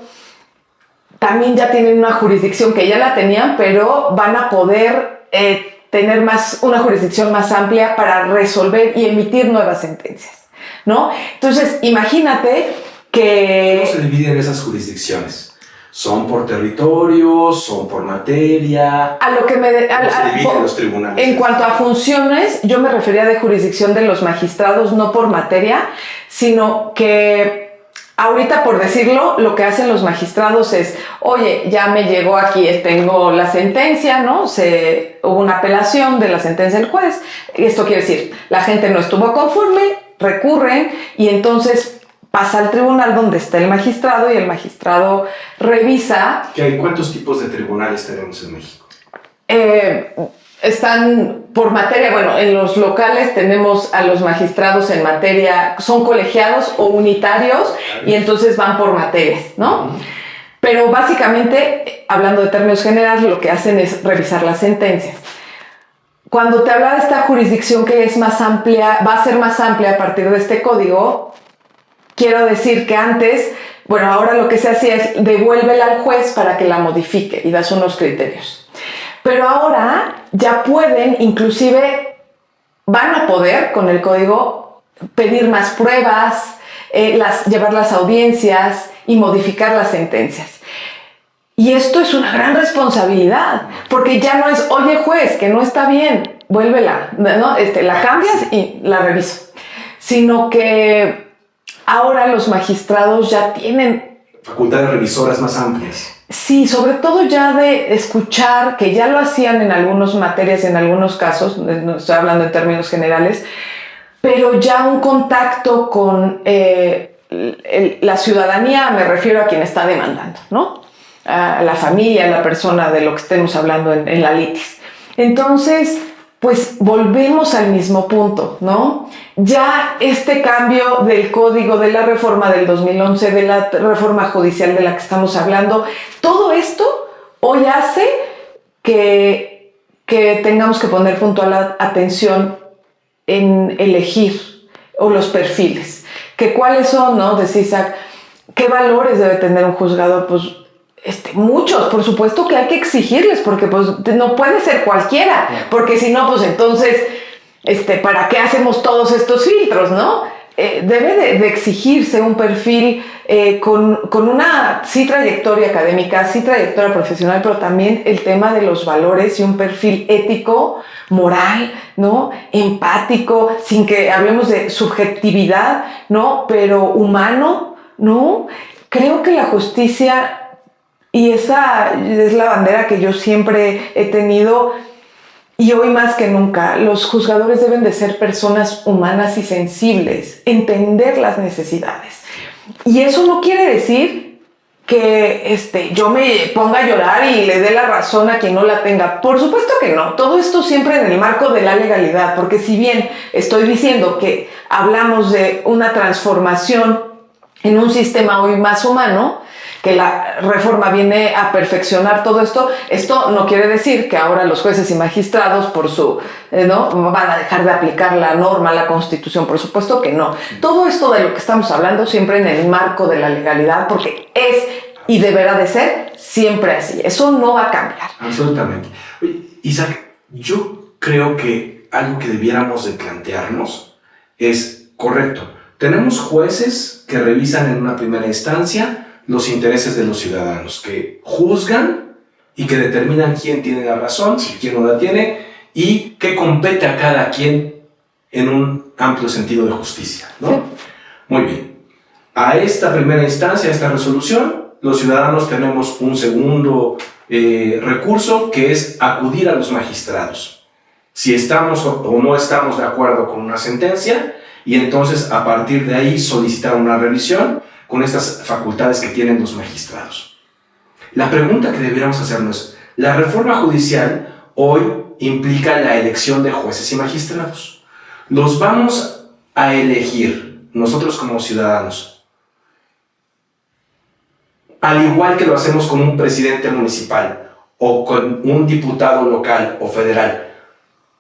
también ya tienen una jurisdicción que ya la tenían, pero van a poder tener una jurisdicción más amplia para resolver y emitir nuevas sentencias, ¿no? Entonces, imagínate que... ¿Cómo se dividen esas jurisdicciones? ¿Son por territorio? ¿Son por materia? A lo que ¿Cómo se dividen los tribunales? En cuanto a funciones, yo me refería de jurisdicción de los magistrados, no por materia, sino que ahorita, por decirlo, lo que hacen los magistrados es, oye, ya me llegó aquí, tengo la sentencia, ¿no? Hubo una apelación de la sentencia del juez. Esto quiere decir, la gente no estuvo conforme, recurren y entonces pasa al tribunal donde está el magistrado y el magistrado revisa. ¿Cuántos tipos de tribunales tenemos en México? Están por materia, bueno, en los locales tenemos a los magistrados en materia, son colegiados o unitarios y entonces van por materias, ¿no? Pero básicamente, hablando de términos generales, lo que hacen es revisar las sentencias. Cuando te habla de esta jurisdicción que es más amplia, va a ser más amplia a partir de este código, quiero decir que antes, bueno, ahora lo que se hacía es devuélvela al juez para que la modifique y das unos criterios. Pero ahora ya pueden, inclusive van a poder con el código pedir más pruebas, llevar las audiencias y modificar las sentencias. Y esto es una gran responsabilidad, porque ya no es, oye juez, que no está bien, vuélvela, ¿no? La cambias y la reviso. Sino que ahora los magistrados ya tienen facultades revisoras más amplias. Sí, sobre todo ya de escuchar, que ya lo hacían en algunas materias, en algunos casos, no estoy hablando en términos generales, pero ya un contacto con la ciudadanía, me refiero a quien está demandando, ¿no? A la familia, a la persona de lo que estemos hablando en la litis. Entonces, pues volvemos al mismo punto, ¿no? Ya este cambio del código, de la reforma del 2011, de la reforma judicial de la que estamos hablando, todo esto hoy hace que tengamos que poner puntual atención en elegir o los perfiles. Que cuáles son, ¿no? Decía Isaac, ¿qué valores debe tener un juzgador? Pues muchos, por supuesto que hay que exigirles, porque pues no puede ser cualquiera, porque si no, pues entonces, ¿para qué hacemos todos estos filtros, no? Debe de exigirse un perfil con una, sí, trayectoria académica, sí, trayectoria profesional, pero también el tema de los valores y un perfil ético, moral, ¿no? Empático, sin que hablemos de subjetividad, ¿no? Pero humano, ¿no? Creo que la justicia... Y esa es la bandera que yo siempre he tenido y hoy más que nunca. Los juzgadores deben de ser personas humanas y sensibles, entender las necesidades. Y eso no quiere decir que yo me ponga a llorar y le dé la razón a quien no la tenga. Por supuesto que no. Todo esto siempre en el marco de la legalidad, porque si bien estoy diciendo que hablamos de una transformación en un sistema hoy más humano, que la reforma viene a perfeccionar todo esto, esto no quiere decir que ahora los jueces y magistrados ¿no? van a dejar de aplicar la norma, la Constitución, por supuesto que no. Todo esto de lo que estamos hablando siempre en el marco de la legalidad, porque es y deberá de ser siempre así. Eso no va a cambiar. Absolutamente. Oye, Isaac, yo creo que algo que debiéramos de plantearnos es correcto. Tenemos jueces que revisan en una primera instancia los intereses de los ciudadanos, que juzgan y que determinan quién tiene la razón, quién no la tiene, y qué compete a cada quien en un amplio sentido de justicia, ¿no? Sí. Muy bien. A esta primera instancia, a esta resolución, los ciudadanos tenemos un segundo recurso, que es acudir a los magistrados. Si estamos o no estamos de acuerdo con una sentencia, y entonces a partir de ahí solicitar una revisión con estas facultades que tienen los magistrados. La pregunta que deberíamos hacernos es, la reforma judicial hoy implica la elección de jueces y magistrados. Los vamos a elegir nosotros como ciudadanos, al igual que lo hacemos con un presidente municipal o con un diputado local o federal,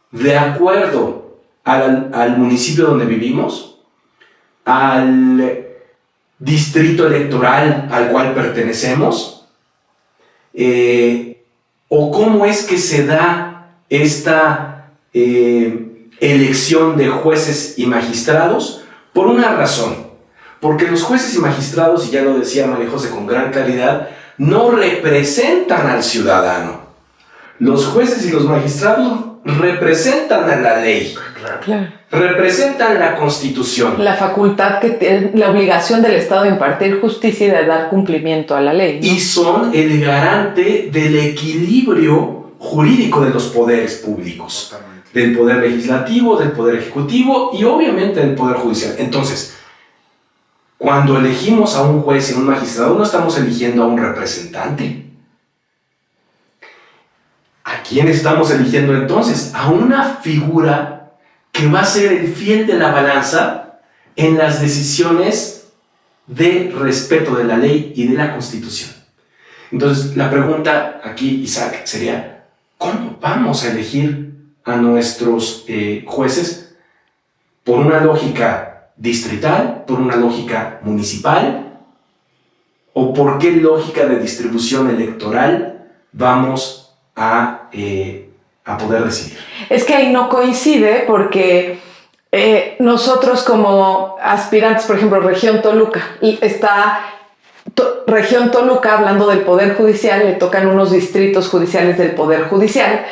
de acuerdo al municipio donde vivimos, al distrito electoral al cual pertenecemos, o cómo es que se da esta elección de jueces y magistrados. Por una razón, porque los jueces y magistrados, y ya lo decía María José con gran claridad, no representan al ciudadano. Los jueces y los magistrados representan a la ley. Claro. Representan la Constitución. La facultad que tiene, la obligación del Estado de impartir justicia y de dar cumplimiento a la ley, ¿no? Y son el garante del equilibrio jurídico de los poderes públicos. Totalmente. Del poder legislativo, del poder ejecutivo y obviamente del poder judicial. Entonces, cuando elegimos a un juez y un magistrado, no estamos eligiendo a un representante. ¿A quién estamos eligiendo entonces? A una figura que va a ser el fiel de la balanza en las decisiones de respeto de la ley y de la Constitución. Entonces, la pregunta aquí, Isaac, sería, ¿cómo vamos a elegir a nuestros jueces? ¿Por una lógica distrital? ¿Por una lógica municipal? ¿O por qué lógica de distribución electoral vamos a poder decidir? Es que ahí no coincide porque nosotros como aspirantes, por ejemplo, Región Toluca, Región Toluca, hablando del Poder Judicial, le tocan unos distritos judiciales del Poder Judicial,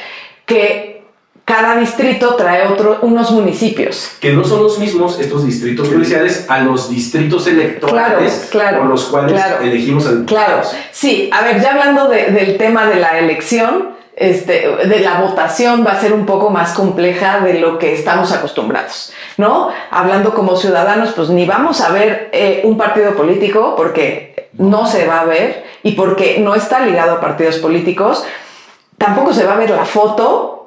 que cada distrito trae unos municipios. Que no son los mismos estos distritos judiciales a los distritos electorales por los cuales elegimos al... Claro, sí. A ver, ya hablando del tema de la elección, de la votación, va a ser un poco más compleja de lo que estamos acostumbrados, ¿no? Hablando como ciudadanos, pues ni vamos a ver un partido político porque no se va a ver y porque no está ligado a partidos políticos. Tampoco se va a ver la foto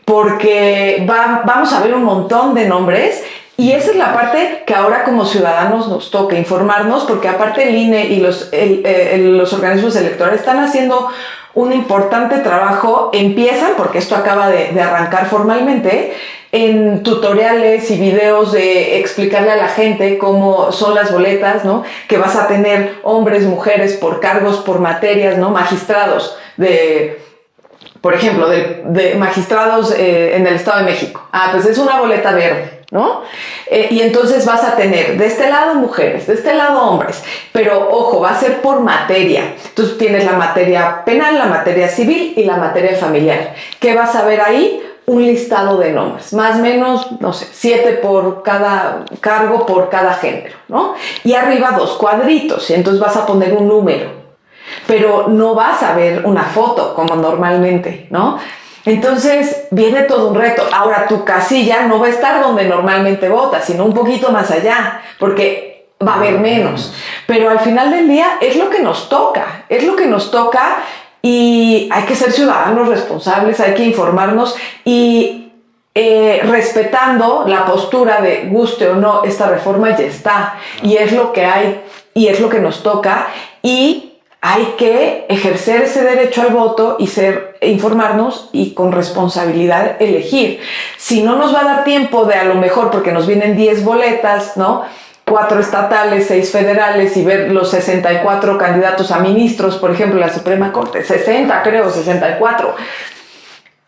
porque vamos a ver un montón de nombres. Y esa es la parte que ahora como ciudadanos nos toca informarnos, porque aparte el INE y los organismos electorales están haciendo un importante trabajo. Empiezan, porque esto acaba de arrancar formalmente, en tutoriales y videos de explicarle a la gente cómo son las boletas, ¿no? Que vas a tener hombres, mujeres, por cargos, por materias, ¿no? Magistrados por ejemplo, de magistrados en el Estado de México. Pues es una boleta verde, ¿no? Y entonces vas a tener de este lado mujeres, de este lado hombres, pero ojo, va a ser por materia. Entonces tienes la materia penal, la materia civil y la materia familiar. ¿Qué vas a ver ahí? Un listado de nombres, más o menos, no sé, 7 por cada cargo, por cada género, ¿no? Y arriba 2 cuadritos, y entonces vas a poner un número, pero no vas a ver una foto como normalmente, ¿no? Entonces viene todo un reto. Ahora tu casilla no va a estar donde normalmente votas, sino un poquito más allá, porque va a haber menos. Pero al final del día es lo que nos toca, y hay que ser ciudadanos responsables, hay que informarnos y respetando la postura de guste o no, esta reforma ya está, y es lo que hay, y es lo que nos toca, y hay que ejercer ese derecho al voto y informarnos y con responsabilidad elegir. Si no nos va a dar tiempo de, a lo mejor porque nos vienen 10 boletas, ¿no? 4 estatales, 6 federales, y ver los 64 candidatos a ministros, por ejemplo, la Suprema Corte, 64.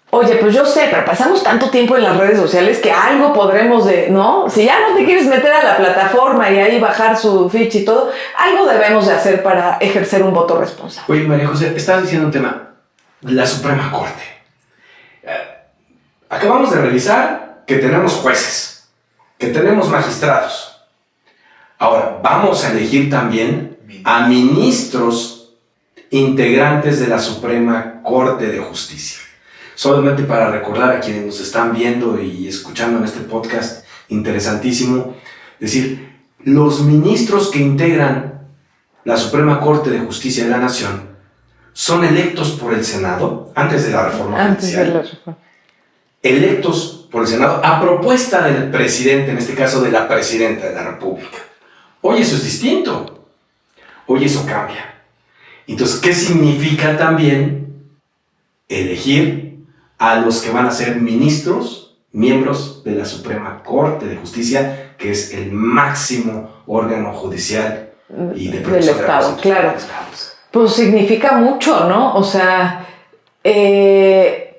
Oye, pues yo sé, pero pasamos tanto tiempo en las redes sociales que algo podremos ¿no? Si ya no te quieres meter a la plataforma y ahí bajar su ficha y todo, algo debemos de hacer para ejercer un voto responsable. Oye, María José, estabas diciendo un tema, la Suprema Corte. Acabamos de revisar que tenemos jueces, que tenemos magistrados. Ahora, vamos a elegir también a ministros integrantes de la Suprema Corte de Justicia. Solamente para recordar a quienes nos están viendo y escuchando en este podcast interesantísimo, decir, los ministros que integran la Suprema Corte de Justicia de la Nación son electos por el Senado, antes de la reforma judicial, electos por el Senado a propuesta del presidente, en este caso de la presidenta de la República. Hoy eso es distinto, hoy eso cambia. Entonces, ¿qué significa también elegir a los que van a ser ministros miembros de la Suprema Corte de Justicia, que es el máximo órgano judicial y de del Estado, claro. Estados. Pues significa mucho, ¿no? O sea,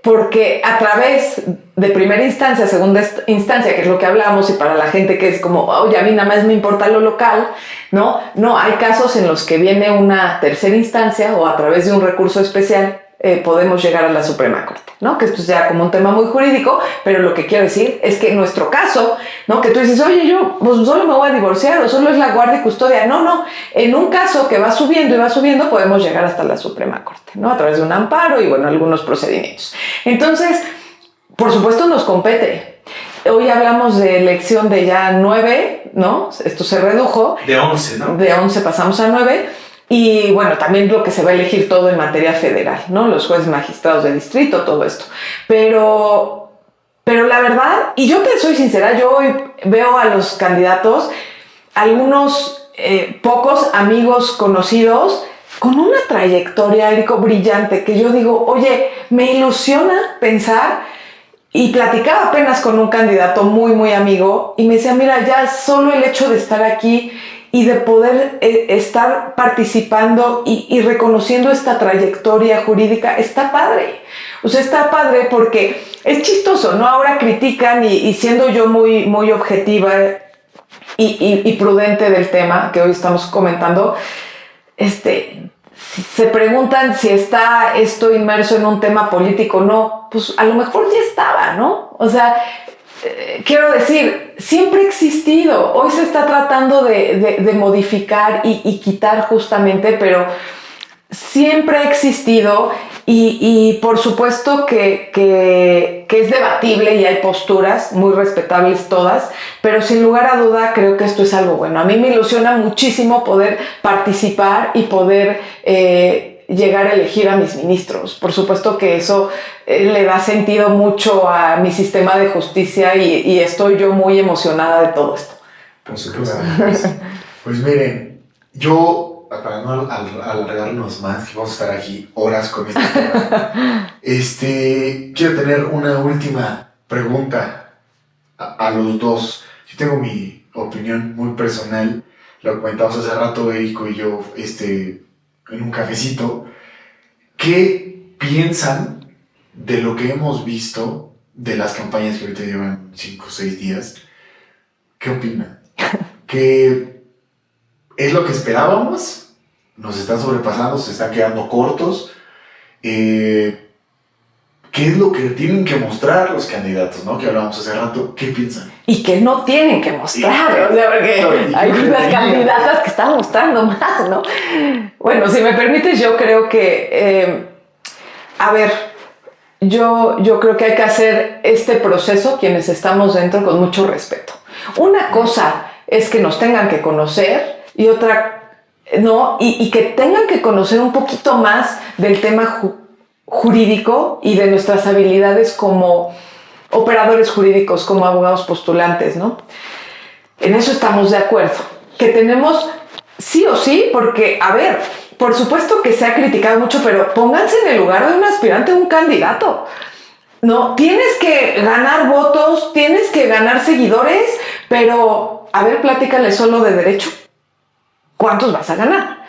porque a través de primera instancia, segunda instancia, que es lo que hablamos, y para la gente que es como, oye, a mí nada más me importa lo local, ¿no? No, hay casos en los que viene una tercera instancia o a través de un recurso especial podemos llegar a la Suprema Corte, ¿no? Que esto es ya como un tema muy jurídico, pero lo que quiero decir es que en nuestro caso, ¿no? Que tú dices, oye, yo pues solo me voy a divorciar o solo es la guardia y custodia. No, en un caso que va subiendo y va subiendo, podemos llegar hasta la Suprema Corte, ¿no? A través de un amparo y, bueno, algunos procedimientos. Entonces, por supuesto nos compete. Hoy hablamos de elección de ya 9, ¿no? Esto se redujo. De 11, ¿no? De 11 pasamos a 9. Y bueno, también lo que se va a elegir todo en materia federal, ¿no? Los jueces magistrados de distrito, todo esto. Pero la verdad, y yo te soy sincera, yo hoy veo a los candidatos, algunos pocos amigos conocidos, con una trayectoria, Érico, brillante, que yo digo, oye, me ilusiona pensar, y platicaba apenas con un candidato muy, muy amigo, y me decía, mira, ya solo el hecho de estar aquí y de poder estar participando y reconociendo esta trayectoria jurídica, está padre. O sea, está padre porque es chistoso, ¿no? Ahora critican y siendo yo muy, muy objetiva y prudente del tema que hoy estamos comentando, se preguntan si está esto inmerso en un tema político o no. Pues a lo mejor ya estaba, ¿no? O sea, quiero decir, siempre ha existido. Hoy se está tratando de modificar y quitar justamente, pero siempre ha existido y por supuesto que es debatible y hay posturas muy respetables todas, pero sin lugar a duda creo que esto es algo bueno. A mí me ilusiona muchísimo poder participar y poder llegar a elegir a mis ministros. Por supuesto que eso le da sentido mucho a mi sistema de justicia y estoy yo muy emocionada de todo esto. Por supuesto. Pues miren, yo, para no alargarnos más, que vamos a estar aquí horas con este tema, quiero tener una última pregunta a los dos. Yo tengo mi opinión muy personal, lo comentamos hace rato Érico y yo, en un cafecito. ¿Qué piensan de lo que hemos visto de las campañas que ahorita llevan 5 o 6 días? ¿Qué opinan? ¿Qué es lo que esperábamos? ¿Nos están sobrepasando? ¿Se están quedando cortos? ¿Qué es lo que tienen que mostrar los candidatos, ¿no? Que hablábamos hace rato. ¿Qué piensan? Y que no tienen que mostrar, o sea, porque hay unas candidatas que están mostrando más, ¿no? Bueno, si me permites, yo creo que, yo creo que hay que hacer este proceso, quienes estamos dentro, con mucho respeto. Una cosa es que nos tengan que conocer y otra, ¿no? Y que tengan que conocer un poquito más del tema jurídico y de nuestras habilidades como operadores jurídicos, como abogados postulantes, ¿no? En eso estamos de acuerdo. Que tenemos sí o sí, porque, por supuesto que se ha criticado mucho, pero pónganse en el lugar de un aspirante, un candidato. No, tienes que ganar votos, tienes que ganar seguidores, pero, platícale solo de derecho. ¿Cuántos vas a ganar?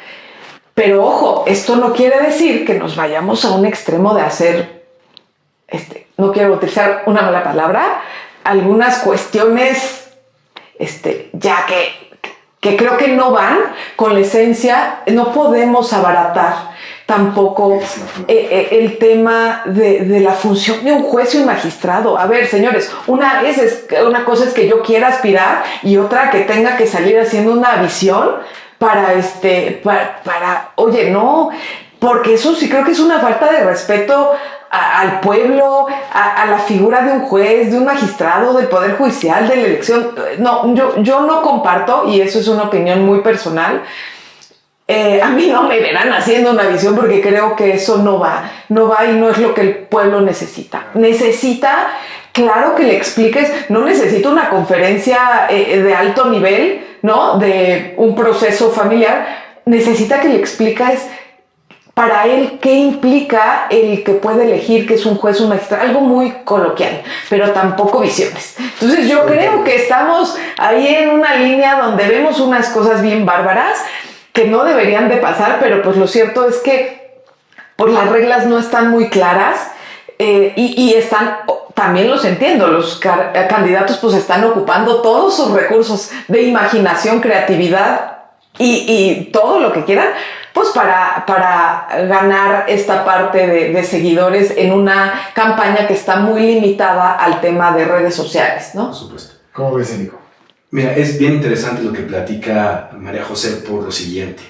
Pero ojo, esto no quiere decir que nos vayamos a un extremo de hacer, no quiero utilizar una mala palabra, algunas cuestiones, ya que creo que no van con la esencia. No podemos abaratar tampoco el tema de la función de un juez y un magistrado. Señores, una cosa es que yo quiera aspirar y otra que tenga que salir haciendo una visión para oye, no, porque eso sí creo que es una falta de respeto al pueblo, a la figura de un juez, de un magistrado, del Poder Judicial, de la elección. No, yo no comparto, y eso es una opinión muy personal. A mí no me verán haciendo una visión porque creo que eso no va y no es lo que el pueblo necesita. Necesita, claro, que le expliques, no necesita una conferencia de alto nivel, ¿no? De un proceso familiar. Necesita que le expliques para él qué implica el que puede elegir que es un juez, un magistrado, algo muy coloquial, pero tampoco visiones. Entonces yo creo que estamos ahí en una línea donde vemos unas cosas bien bárbaras que no deberían de pasar, pero pues lo cierto es que pues las reglas no están muy claras y están, también los entiendo, los candidatos pues están ocupando todos sus recursos de imaginación, creatividad y todo lo que quieran, pues para ganar esta parte de seguidores en una campaña que está muy limitada al tema de redes sociales, ¿no? Por supuesto. ¿Cómo ves, Nico? Mira, es bien interesante lo que platica María José por lo siguiente,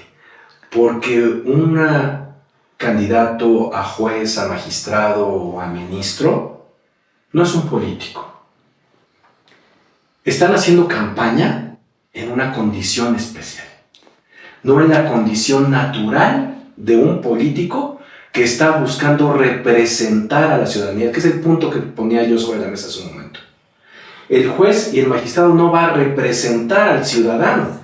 porque un candidato a juez, a magistrado o a ministro no es un político. Están haciendo campaña en una condición especial, no en la condición natural de un político que está buscando representar a la ciudadanía, que es el punto que ponía yo sobre la mesa hace un momento. El juez y el magistrado no va a representar al ciudadano.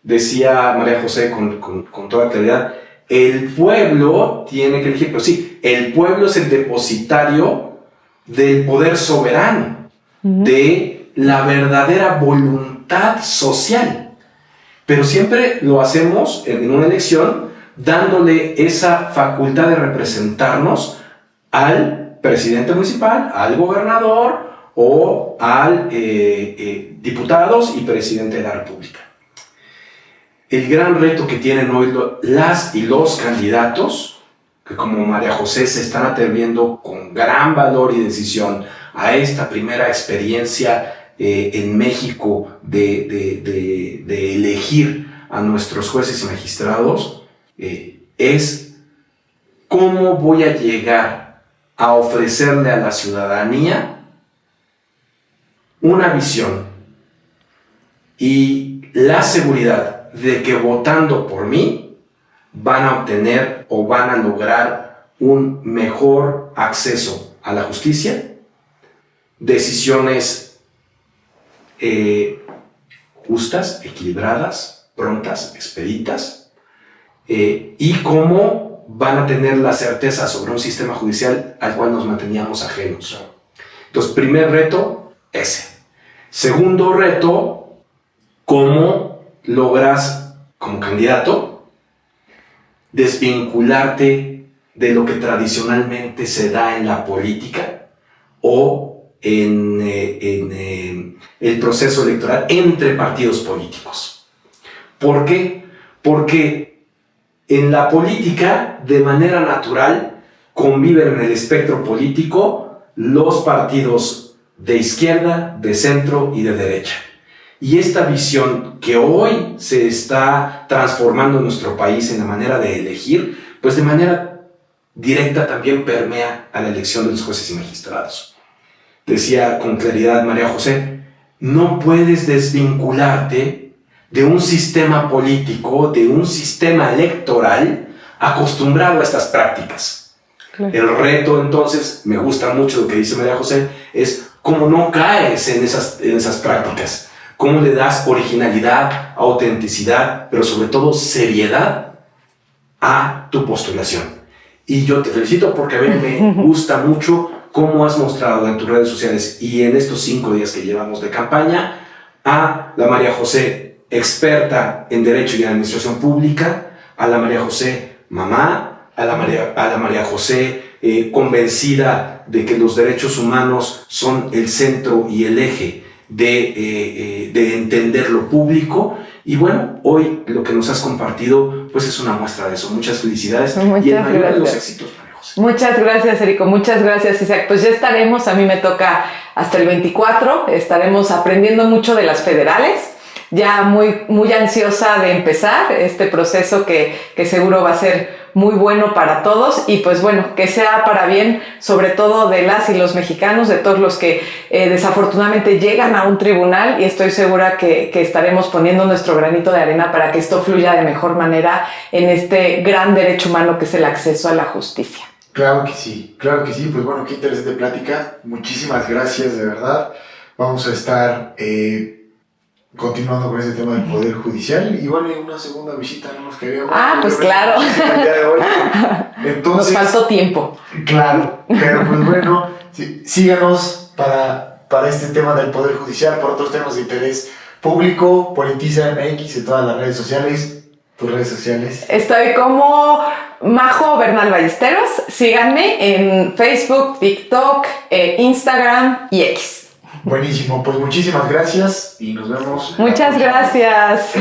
Decía María José con toda claridad, el pueblo tiene que elegir, pero sí, el pueblo es el depositario del poder soberano, de la verdadera voluntad social. Pero siempre lo hacemos en una elección dándole esa facultad de representarnos al presidente municipal, al gobernador o al diputados y presidente de la República. El gran reto que tienen hoy las y los candidatos, que como María José se están atreviendo con gran valor y decisión a esta primera experiencia en México de elegir a nuestros jueces y magistrados, es cómo voy a llegar a ofrecerle a la ciudadanía una visión y la seguridad de que votando por mí van a obtener o van a lograr un mejor acceso a la justicia, decisiones justas, equilibradas, prontas, expeditas, y cómo van a tener la certeza sobre un sistema judicial al cual nos manteníamos ajenos. Entonces, primer reto, ese. Segundo reto, cómo logras, como candidato, desvincularte de lo que tradicionalmente se da en la política o en el proceso electoral entre partidos políticos. ¿Por qué? Porque en la política, de manera natural, conviven en el espectro político los partidos de izquierda, de centro y de derecha. Y esta visión que hoy se está transformando en nuestro país en la manera de elegir, pues de manera directa también permea a la elección de los jueces y magistrados. Decía con claridad María José, no puedes desvincularte de un sistema político, de un sistema electoral acostumbrado a estas prácticas. Claro. El reto, entonces, me gusta mucho lo que dice María José, es cómo no caes en esas prácticas. Cómo le das originalidad, autenticidad, pero sobre todo seriedad a tu postulación. Y yo te felicito porque a mí me gusta mucho cómo has mostrado en tus redes sociales y en estos 5 días que llevamos de campaña a la María José experta en Derecho y Administración Pública, a la María José mamá, a la María José convencida de que los derechos humanos son el centro y el eje de entender lo público. Y bueno, hoy lo que nos has compartido pues es una muestra de eso. Muchas felicidades. Muchas y el mayor gracias. De los éxitos, María José. Muchas gracias, Erico. Muchas gracias, Isaac. Pues ya estaremos, a mí me toca hasta el 24, estaremos aprendiendo mucho de las federales. Ya muy ansiosa de empezar este proceso que seguro va a ser muy bueno para todos y pues bueno, que sea para bien sobre todo de las y los mexicanos, de todos los que desafortunadamente llegan a un tribunal, y estoy segura que estaremos poniendo nuestro granito de arena para que esto fluya de mejor manera en este gran derecho humano que es el acceso a la justicia. Claro que sí, pues bueno, qué interesante plática, muchísimas gracias de verdad, vamos a estar continuando con ese tema del Poder Judicial. Igual en una segunda visita no nos queríamos. Pues claro. El día de hoy. Entonces, nos faltó tiempo. Claro, pero pues bueno, síganos para este tema del Poder Judicial, por otros temas de interés público, Politiza MX en todas las redes sociales. ¿Tus redes sociales? Estoy como Majo Bernal Ballesteros. Síganme en Facebook, TikTok, Instagram y X. Buenísimo, pues muchísimas gracias y nos vemos. Muchas gracias.